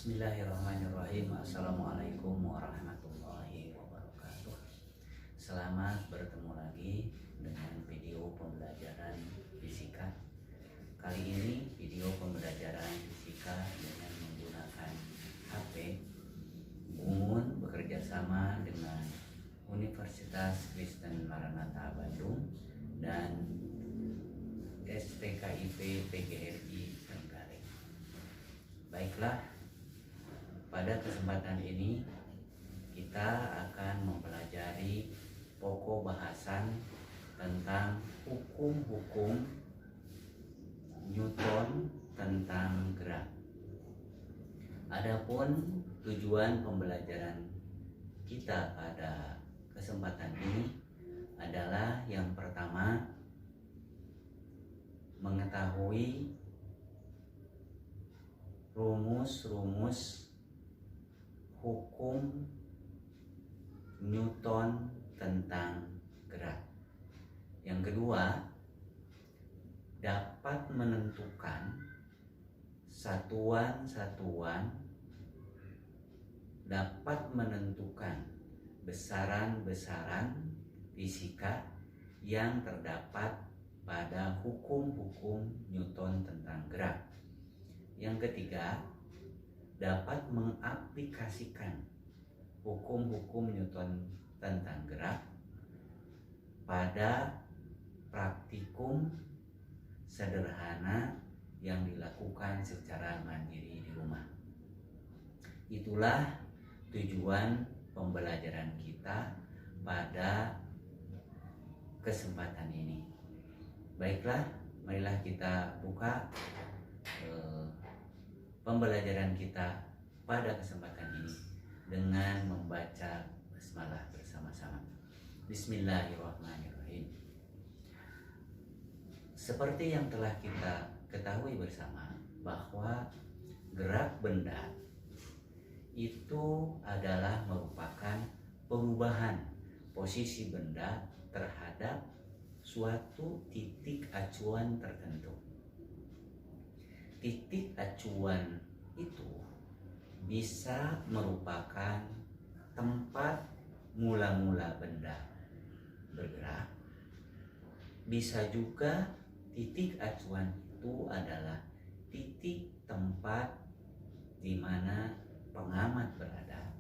Bismillahirrahmanirrahim. Assalamualaikum warahmatullahi wabarakatuh. Selamat bertemu lagi dengan video pembelajaran fisika. Kali ini video pembelajaran fisika dengan menggunakan HP. Bungun bekerja sama dengan Universitas Kristen Maranatha Bandung dan STKIP PGRI Trenggalek. Baiklah, pada kesempatan ini kita akan mempelajari pokok bahasan tentang hukum-hukum Newton tentang gerak. Adapun tujuan pembelajaran kita pada kesempatan ini adalah yang pertama, mengetahui rumus-rumus hukum Newton tentang gerak. Yang kedua, dapat menentukan satuan-satuan, dapat menentukan besaran-besaran fisika yang terdapat pada hukum-hukum Newton tentang gerak. Yang ketiga, dapat mengaplikasikan hukum-hukum Newton tentang gerak pada praktikum sederhana yang dilakukan secara mandiri di rumah. Itulah tujuan pembelajaran kita pada kesempatan ini. Baiklah, marilah kita buka pembelajaran kita pada kesempatan ini dengan membaca basmalah bersama-sama. Bismillahirrahmanirrahim. Seperti yang telah kita ketahui bersama bahwa gerak benda itu adalah merupakan perubahan posisi benda terhadap suatu titik acuan tertentu. Titik acuan itu bisa merupakan tempat mula-mula benda bergerak. Bisa juga titik acuan itu adalah titik tempat di mana pengamat berada,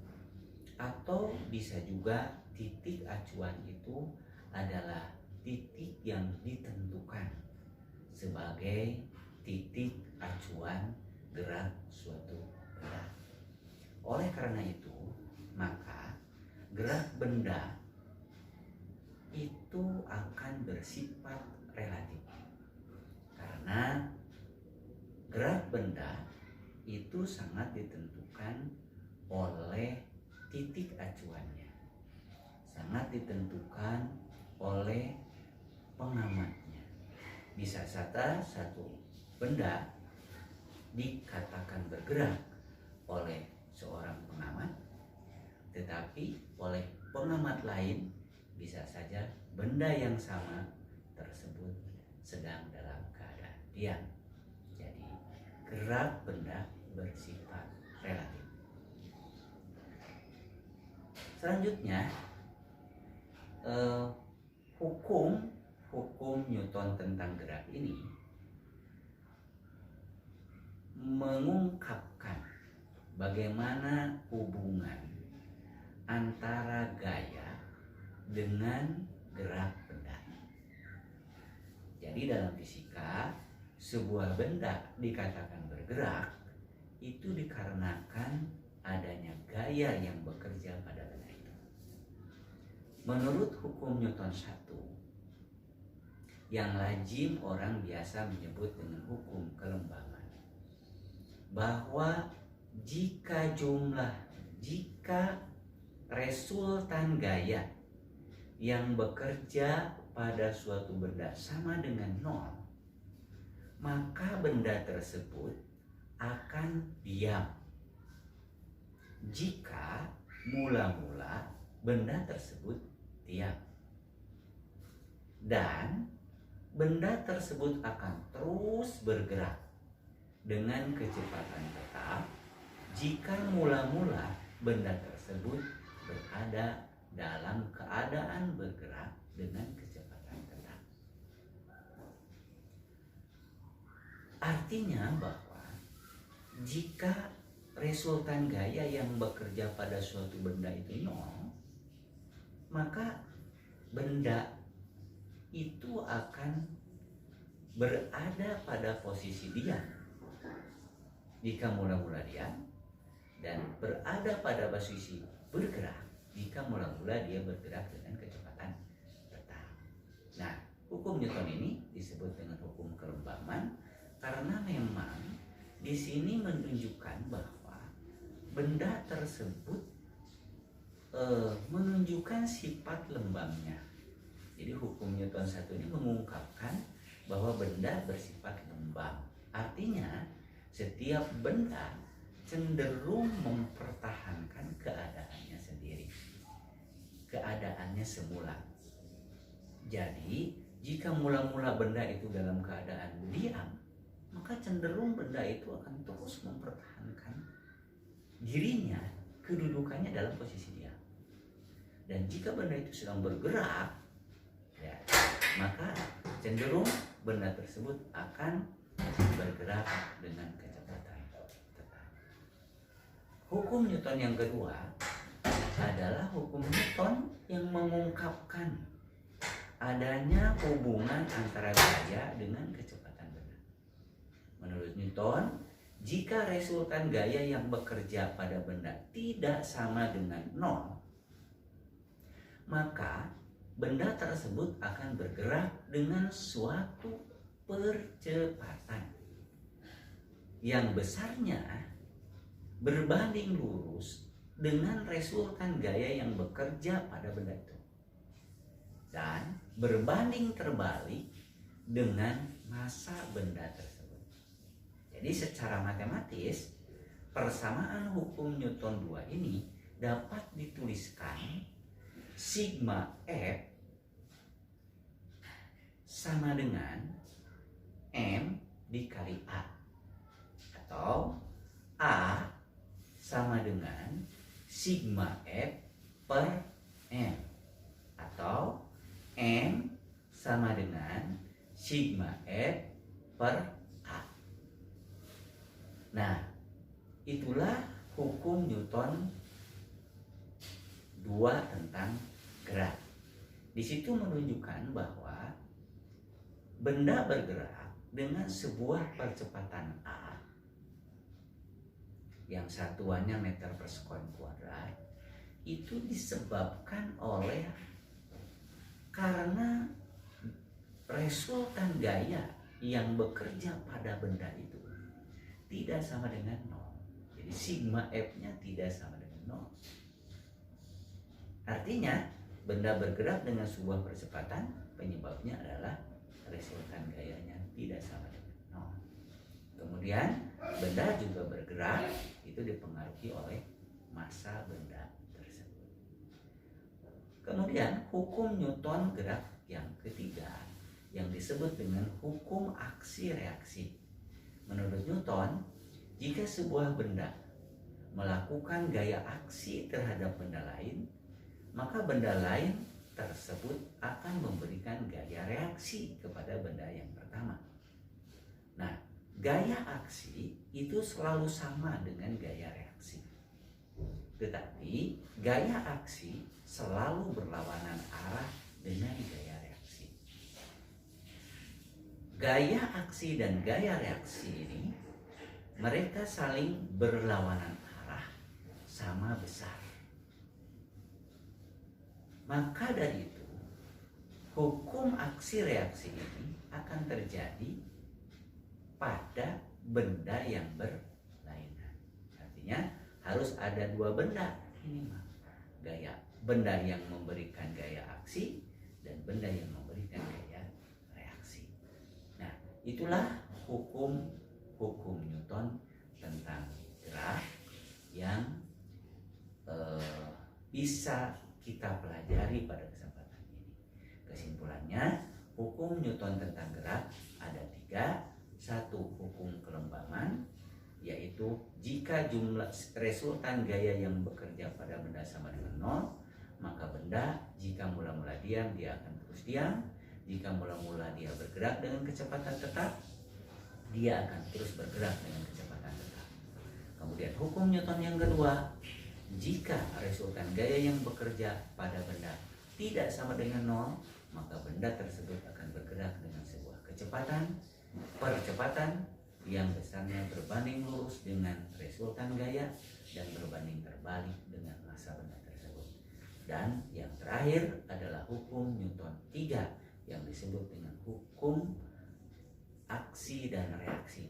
atau bisa juga titik acuan itu adalah titik yang ditentukan sebagai titik acuan gerak suatu benda. Oleh karena itu, maka gerak benda itu akan bersifat relatif. Karena gerak benda itu sangat ditentukan oleh titik acuannya. Sangat ditentukan oleh pengamatnya. Bisa saja satu benda dikatakan bergerak oleh seorang pengamat, tetapi oleh pengamat lain bisa saja benda yang sama tersebut sedang dalam keadaan diam. Jadi gerak benda bersifat relatif. Selanjutnya, hukum Newton tentang gerak ini mengungkapkan bagaimana hubungan antara gaya dengan gerak benda. Jadi dalam fisika, sebuah benda dikatakan bergerak itu dikarenakan adanya gaya yang bekerja pada benda itu. Menurut hukum Newton 1, yang lazim orang biasa menyebut dengan hukum kelembagaan, bahwa jika resultan gaya yang bekerja pada suatu benda sama dengan 0, maka benda tersebut akan diam. Jika mula-mula benda tersebut diam, dan benda tersebut akan terus bergerak dengan kecepatan tetap jika mula-mula benda tersebut berada dalam keadaan bergerak dengan kecepatan tetap. Artinya bahwa jika resultan gaya yang bekerja pada suatu benda itu nol, maka benda itu akan berada pada posisi diam jika mula-mula diam, dan berada pada posisi bergerak jika mula-mula dia bergerak dengan kecepatan tetap. Nah, hukum Newton ini disebut dengan hukum kelembaman karena memang di sini menunjukkan bahwa benda tersebut menunjukkan sifat lembamnya. Jadi hukum Newton 1 ini mengungkapkan bahwa benda bersifat lembam. Artinya setiap benda cenderung mempertahankan keadaannya sendiri, keadaannya semula. Jadi jika mula-mula benda itu dalam keadaan diam, maka cenderung benda itu akan terus mempertahankan dirinya, kedudukannya dalam posisi diam. Dan jika benda itu sedang bergerak, ya, maka cenderung benda tersebut akan bergerak dengan kecepatan tetap. Hukum Newton yang kedua adalah hukum Newton yang mengungkapkan adanya hubungan antara gaya dengan kecepatan benda. Menurut Newton, jika resultan gaya yang bekerja pada benda tidak sama dengan nol, maka benda tersebut akan bergerak dengan suatu percepatan yang besarnya berbanding lurus dengan resultan gaya yang bekerja pada benda itu, dan berbanding terbalik dengan massa benda tersebut. Jadi secara matematis, persamaan hukum Newton 2 ini dapat dituliskan sigma F sama dengan M dikali A, atau A sama dengan sigma F per M, atau M sama dengan sigma F per A. Nah, itulah hukum Newton 2 tentang gerak. Di situ menunjukkan bahwa benda bergerak dengan sebuah percepatan A yang satuannya meter per sekon kuadrat, itu disebabkan oleh karena resultan gaya yang bekerja pada benda itu tidak sama dengan nol. Jadi sigma F-nya tidak sama dengan nol. Artinya benda bergerak dengan sebuah percepatan, penyebabnya adalah resultan gayanya tidak sama dengan nol. Kemudian benda juga bergerak, itu dipengaruhi oleh massa benda tersebut. Kemudian hukum Newton gerak yang ketiga yang disebut dengan hukum aksi reaksi. Menurut Newton, jika sebuah benda melakukan gaya aksi terhadap benda lain, maka benda lain tersebut akan memberikan gaya reaksi kepada benda yang pertama. Nah, gaya aksi itu selalu sama dengan gaya reaksi. Tetapi gaya aksi selalu berlawanan arah dengan gaya reaksi. Gaya aksi dan gaya reaksi ini mereka saling berlawanan arah sama besar. Maka dari itu, hukum aksi reaksi ini akan terjadi pada benda yang berlainan. Artinya harus ada dua benda minimal. Benda yang memberikan gaya aksi dan benda yang memberikan gaya reaksi. Nah, itulah hukum Newton tentang gerak yang bisa kita pelajari pada kesempatan ini. Kesimpulannya, hukum Newton tentang gerak ada 3. 1. Hukum kelembaman. yaitu jika jumlah resultan gaya yang bekerja pada benda sama dengan 0, maka benda jika mula-mula diam dia akan terus diam, jika mula-mula dia bergerak dengan kecepatan tetap, dia akan terus bergerak dengan kecepatan tetap. Kemudian hukum Newton yang kedua, jika resultan gaya yang bekerja pada benda tidak sama dengan 0, maka benda tersebut akan bergerak dengan sebuah percepatan yang besarnya berbanding lurus dengan resultan gaya dan berbanding terbalik dengan massa benda tersebut. Dan yang terakhir adalah hukum Newton 3 yang disebut dengan hukum aksi dan reaksi.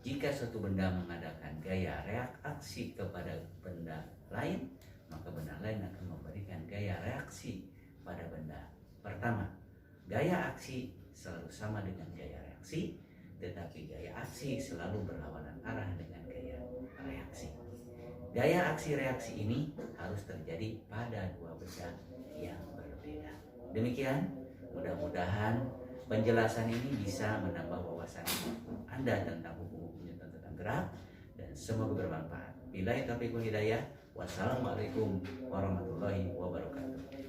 Jika suatu benda mengadakan gaya reaksi kepada benda lain, maka benda lain akan memberikan gaya reaksi pada benda pertama. Gaya aksi selalu sama dengan gaya reaksi, tetapi gaya aksi selalu berlawanan arah dengan gaya reaksi. Gaya aksi-reaksi ini harus terjadi pada dua benda yang berbeda. Demikian, mudah-mudahan penjelasan ini bisa menambah wawasan Anda tentang hukum-hukum Newton tentang gerak, dan semoga bermanfaat. Billahi taufiq wal hidayah. Wassalamualaikum warahmatullahi wabarakatuh.